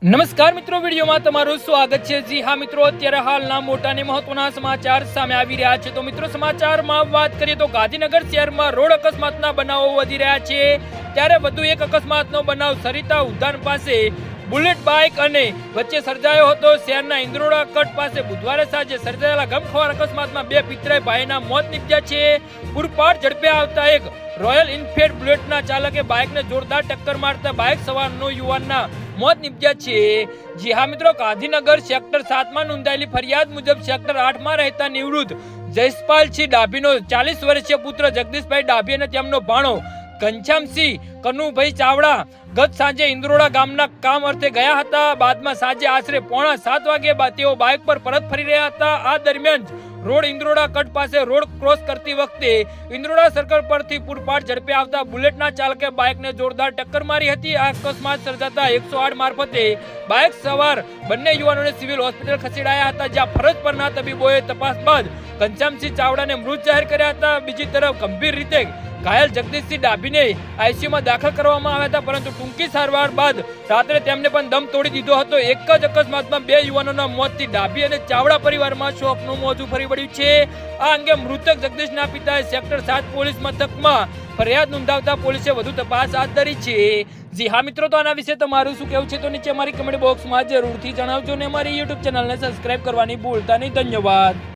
નમસ્કાર મિત્રો, વિડીયોમાં તમારું સ્વાગત છે। જી હા મિત્રો, અત્યારે હાલના મોટા અને મહત્વના સમાચાર સામે આવી રહ્યા છે। તો મિત્રો, સમાચારમાં વાત કરીએ તો ગાંધીનગર શહેરમાં રોડ અકસ્માતના બનાવો વધી રહ્યા છે। ત્યારે વધુ એક અકસ્માતનો બનાવ સરિતા ઉદ્યાન પાસે બુલેટ બાઇક અને વચ્ચે સર્જાયો હતો। શહેરના ઇન્દ્રોડા કટ પાસે બુધવારે સાંજે સર્જાયેલા ગમખ્વાર અકસ્માતમાં બે પિતરાઈ ભાઈના મોત નીપજ્યા છે। પૂરપાટ ઝડપે આવતા એક રોયલ એનફિલ્ડ બુલેટના ચાલકે બાઇકને જોરદાર ટક્કર મારતા બાઇક સવારનો યુવાનના મોત નીપજ્યા છે। જી હા મિત્રો, ગાંધીનગર સેક્ટર 7 માં નોંધાયેલી ફરિયાદ મુજબ સેક્ટર 8 માં રહેતા નિવૃત્ત જયપાલસિંહ ડાભીનો 40 વર્ષીય પુત્ર જગદીશભાઈ ડાભી અને તેમનો ભાણો ઘનશ્યામસિંહ કનુભાઈ ચાવડા ગત સાંજે ઇન્દ્રોડા ગામના કામ અર્થે ગયા હતા। બાદમાં સાંજે આશરે 6:45 વાગે તેઓ બાઇક પર પરત ફરી રહ્યા હતા। આ દરમિયાન રોડ ઇન્દ્રોડા કટ પાસે રોડ ક્રોસ કરતી વખતે ઇન્દ્રોડા સર્કલ પરથી પૂરપાટ ઝડપે આવતા બુલેટના ચાલકે બાઇકને જોરદાર ટક્કર મારી હતી। આ અકસ્માત સર્જાતા 108 મારફતે બાઇક સવાર બંને યુવાનોને સિવિલ હોસ્પિટલ ખસેડાયા હતા, જ્યાં ફરજ પરના તબીબોએ તપાસ બાદ ઘનશ્યામસિંહ ચાવડાને મૃત જાહેર કર્યા હતા। બીજી તરફ ગંભીર રીતે ઘાયલ જગદીશસિંહ ડાભીને આઈસીયુમાં દાખલ કરવામાં આવ્યા હતા, પરંતુ ટૂંકી સારવાર બાદ રાત્રે તેમને પણ દમ તોડી દીધો હતો। એક જ અકસ્માતમાં બે યુવાનોના મોતથી ડાભી અને ચાવડા પરિવારમાં શોકનું મોજું ફરી વળ્યું છે। આ અંગે મૃતક જગદીશના પિતાએ સેક્ટર 7 પોલીસ મથકમાં ફરિયાદ નોંધાવતા પોલીસે વધુ તપાસ હાથ ધરી છે। જી હા મિત્રો, તો આના વિશે તમારું શું કહેવું છે તો નીચે અમારી કમેન્ટ બોક્સમાં જરૂરથી જણાવજો અને અમારી યુટ્યુબ ચેનલને સબસ્ક્રાઇબ કરવાની ભૂલતા નહીં। ધન્યવાદ।